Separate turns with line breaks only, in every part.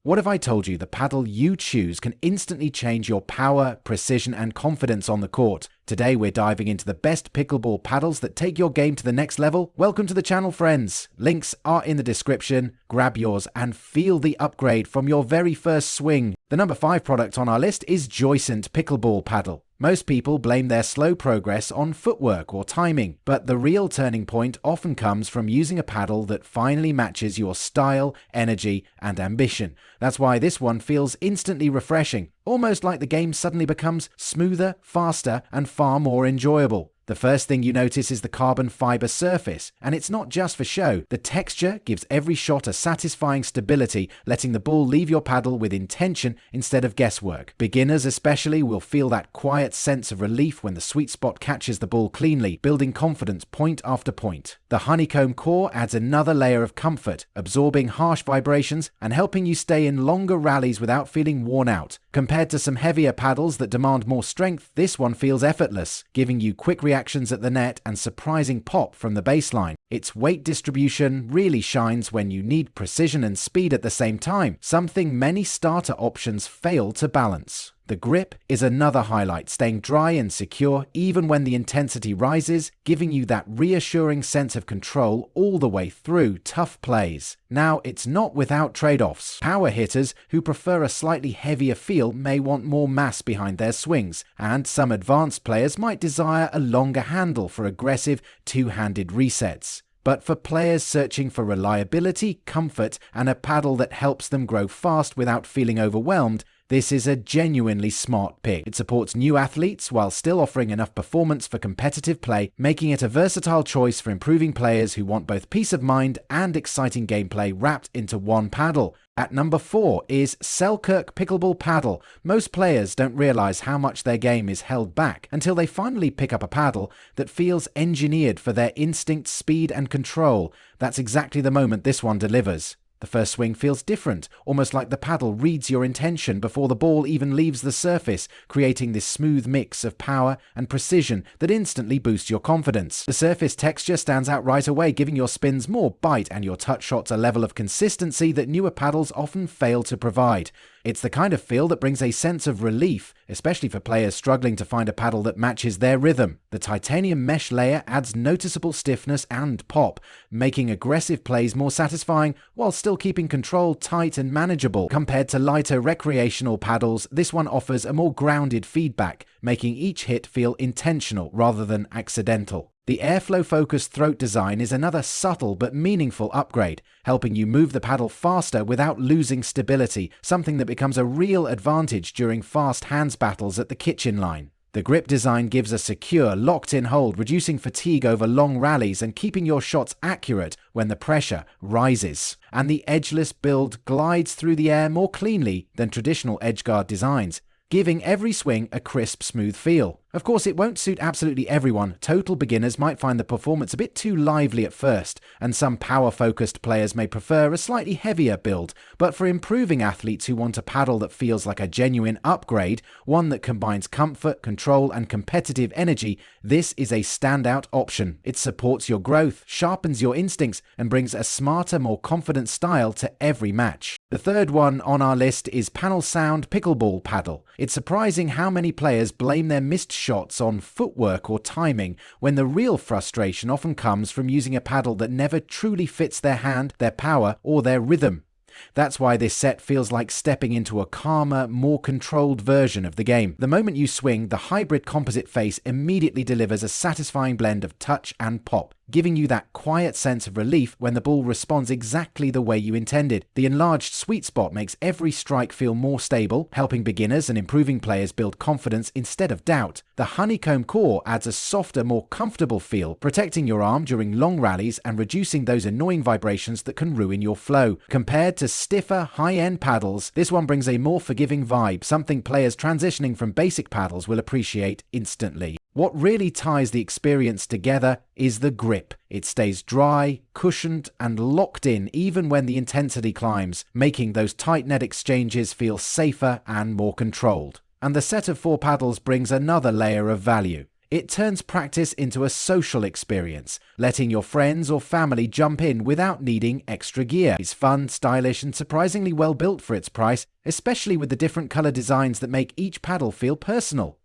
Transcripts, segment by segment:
What if I told you the paddle you choose can instantly change your power, precision, and confidence on the court? Today we're diving into the best pickleball paddles that take your game to the next level. Welcome to the channel, friends. Links are in the description. Grab yours and feel the upgrade from your very first swing. The number 5 product on our list is Joysent Pickleball Paddle. Most people blame their slow progress on footwork or timing, but the real turning point often comes from using a paddle that finally matches your style, energy, and ambition. That's why this one feels instantly refreshing, almost like the game suddenly becomes smoother, faster, and far more enjoyable. The first thing you notice is the carbon fiber surface, and it's not just for show. The texture gives every shot a satisfying stability, letting the ball leave your paddle with intention instead of guesswork. Beginners especially will feel that quiet sense of relief when the sweet spot catches the ball cleanly, building confidence point after point. The honeycomb core adds another layer of comfort, absorbing harsh vibrations and helping you stay in longer rallies without feeling worn out. Compared to some heavier paddles that demand more strength, this one feels effortless, giving you quick reactions at the net and surprising pop from the baseline. Its weight distribution really shines when you need precision and speed at the same time, something many starter options fail to balance. The grip is another highlight, staying dry and secure even when the intensity rises, giving you that reassuring sense of control all the way through tough plays. Now, it's not without trade-offs. Power hitters who prefer a slightly heavier feel may want more mass behind their swings, and some advanced players might desire a longer handle for aggressive two-handed resets. But for players searching for reliability, comfort, and a paddle that helps them grow fast without feeling overwhelmed, this is a genuinely smart pick. It supports new athletes while still offering enough performance for competitive play, making it a versatile choice for improving players who want both peace of mind and exciting gameplay wrapped into one paddle. At number 4 is Selkirk Pickleball Paddle. Most players don't realize how much their game is held back until they finally pick up a paddle that feels engineered for their instinct, speed, and control. That's exactly the moment this one delivers. The first swing feels different, almost like the paddle reads your intention before the ball even leaves the surface, creating this smooth mix of power and precision that instantly boosts your confidence. The surface texture stands out right away, giving your spins more bite and your touch shots a level of consistency that newer paddles often fail to provide. It's the kind of feel that brings a sense of relief, especially for players struggling to find a paddle that matches their rhythm. The titanium mesh layer adds noticeable stiffness and pop, making aggressive plays more satisfying while still keeping control tight and manageable. Compared to lighter recreational paddles, this one offers a more grounded feedback, making each hit feel intentional rather than accidental. The airflow-focused throat design is another subtle but meaningful upgrade, helping you move the paddle faster without losing stability, something that becomes a real advantage during fast hands battles at the kitchen line. The grip design gives a secure, locked-in hold, reducing fatigue over long rallies and keeping your shots accurate when the pressure rises. And the edgeless build glides through the air more cleanly than traditional edgeguard designs, giving every swing a crisp, smooth feel. Of course, it won't suit absolutely everyone. Total beginners might find the performance a bit too lively at first, and some power-focused players may prefer a slightly heavier build. But for improving athletes who want a paddle that feels like a genuine upgrade, one that combines comfort, control, and competitive energy, this is a standout option. It supports your growth, sharpens your instincts, and brings a smarter, more confident style to every match. The third one on our list is Panel Sound Pickleball Paddle. It's surprising how many players blame their missed shots on footwork or timing, when the real frustration often comes from using a paddle that never truly fits their hand, their power, or their rhythm. That's why this set feels like stepping into a calmer, more controlled version of the game. The moment you swing, the hybrid composite face immediately delivers a satisfying blend of touch and pop, giving you that quiet sense of relief when the ball responds exactly the way you intended. The enlarged sweet spot makes every strike feel more stable, helping beginners and improving players build confidence instead of doubt. The honeycomb core adds a softer, more comfortable feel, protecting your arm during long rallies and reducing those annoying vibrations that can ruin your flow. Compared to stiffer, high-end paddles, this one brings a more forgiving vibe, something players transitioning from basic paddles will appreciate instantly. What really ties the experience together is the grip. It stays dry, cushioned, and locked in even when the intensity climbs, making those tight net exchanges feel safer and more controlled. And the set of 4 paddles brings another layer of value. It turns practice into a social experience, letting your friends or family jump in without needing extra gear. It's fun, stylish, and surprisingly well built for its price, especially with the different color designs that make each paddle feel personal.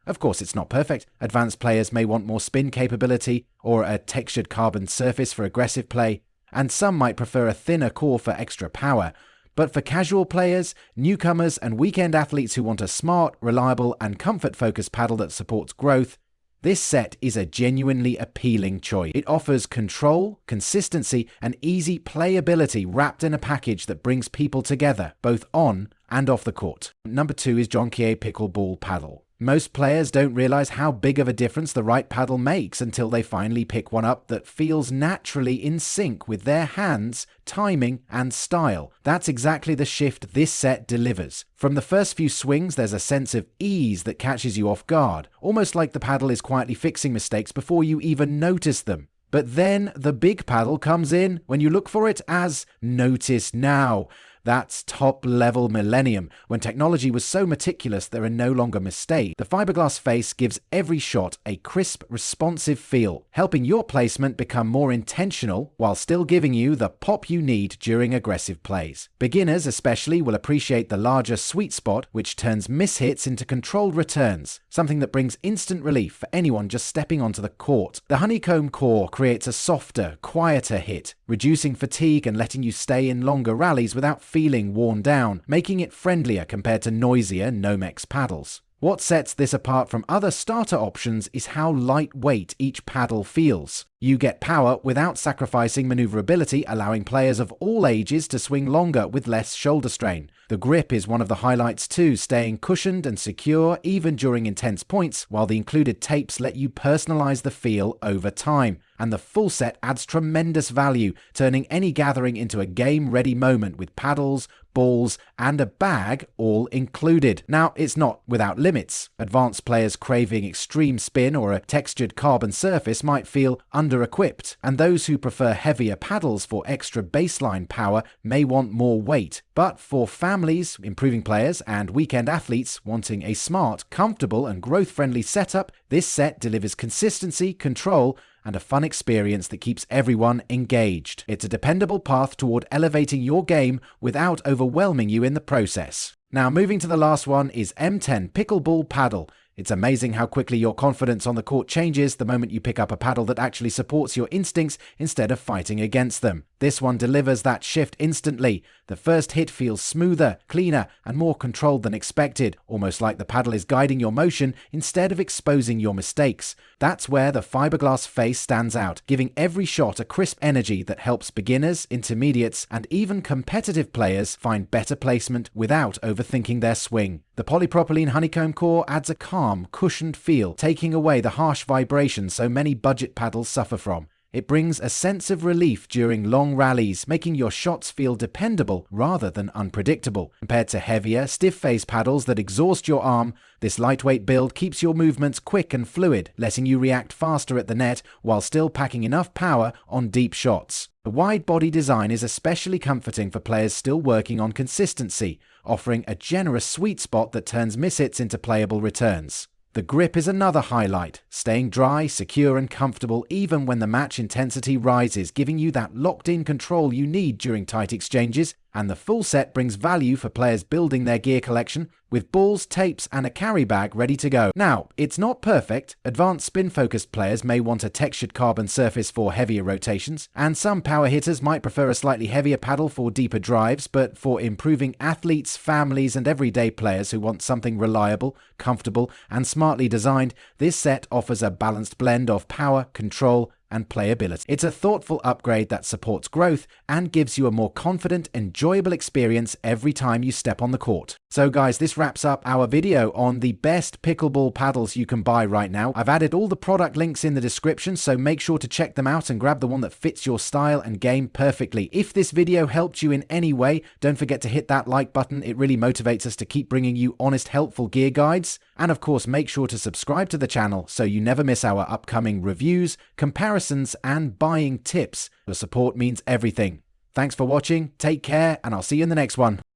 Of course, it's not perfect. Advanced players may want more spin capability or a textured carbon surface for aggressive play, and some might prefer a thinner core for extra power. But for casual players, newcomers, and weekend athletes who want a smart, reliable, and comfort-focused paddle that supports growth, this set is a genuinely appealing choice. It offers control, consistency, and easy playability wrapped in a package that brings people together, both on and off the court. Number 2 is JoncAye Pickleball Paddle. Most players don't realize how big of a difference the right paddle makes until they finally pick one up that feels naturally in sync with their hands, timing, and style. That's exactly the shift this set delivers. From the first few swings, there's a sense of ease that catches you off guard, almost like the paddle is quietly fixing mistakes before you even notice them. But then the big paddle comes in when you look for it as "Notice Now." That's top-level millennium, when technology was so meticulous there are no longer mistakes. The fiberglass face gives every shot a crisp, responsive feel, helping your placement become more intentional while still giving you the pop you need during aggressive plays. Beginners especially will appreciate the larger sweet spot, which turns mishits into controlled returns, something that brings instant relief for anyone just stepping onto the court. The honeycomb core creates a softer, quieter hit, reducing fatigue and letting you stay in longer rallies without feeling worn down, making it friendlier compared to noisier Nomex paddles. What sets this apart from other starter options is how lightweight each paddle feels. You get power without sacrificing maneuverability, allowing players of all ages to swing longer with less shoulder strain. The grip is one of the highlights too, staying cushioned and secure even during intense points, while the included tapes let you personalize the feel over time. And the full set adds tremendous value, turning any gathering into a game-ready moment with paddles, balls, and a bag all included. Now, it's not without limits. Advanced players craving extreme spin or a textured carbon surface might feel under-equipped, and those who prefer heavier paddles for extra baseline power may want more weight. But for families, improving players, and weekend athletes wanting a smart, comfortable, and growth-friendly setup, this set delivers consistency, control, and a fun experience that keeps everyone engaged. It's a dependable path toward elevating your game without overwhelming you in the process. Now, moving to the last one is MTEN Pickleball Paddle. It's amazing how quickly your confidence on the court changes the moment you pick up a paddle that actually supports your instincts instead of fighting against them. This one delivers that shift instantly. The first hit feels smoother, cleaner, and more controlled than expected, almost like the paddle is guiding your motion instead of exposing your mistakes. That's where the fiberglass face stands out, giving every shot a crisp energy that helps beginners, intermediates, and even competitive players find better placement without overthinking their swing. The polypropylene honeycomb core adds a calm, cushioned feel, taking away the harsh vibrations so many budget paddles suffer from. It brings a sense of relief during long rallies, making your shots feel dependable rather than unpredictable. Compared to heavier, stiff-face paddles that exhaust your arm, this lightweight build keeps your movements quick and fluid, letting you react faster at the net while still packing enough power on deep shots. The wide body design is especially comforting for players still working on consistency, offering a generous sweet spot that turns mishits into playable returns. The grip is another highlight, staying dry, secure, and comfortable even when the match intensity rises, giving you that locked-in control you need during tight exchanges. And the full set brings value for players building their gear collection, with balls, tapes, and a carry bag ready to go. Now, it's not perfect. Advanced spin-focused players may want a textured carbon surface for heavier rotations, and some power hitters might prefer a slightly heavier paddle for deeper drives, but for improving athletes, families, and everyday players who want something reliable, comfortable, and smartly designed, this set offers a balanced blend of power, control, and playability. It's a thoughtful upgrade that supports growth and gives you a more confident, enjoyable experience every time you step on the court. So guys, this wraps up our video on the best pickleball paddles you can buy right now. I've added all the product links in the description, so make sure to check them out and grab the one that fits your style and game perfectly. If this video helped you in any way, don't forget to hit that like button. It really motivates us to keep bringing you honest, helpful gear guides. And of course, make sure to subscribe to the channel so you never miss our upcoming reviews, comparisons, and buying tips. Your support means everything. Thanks for watching, take care, and I'll see you in the next one.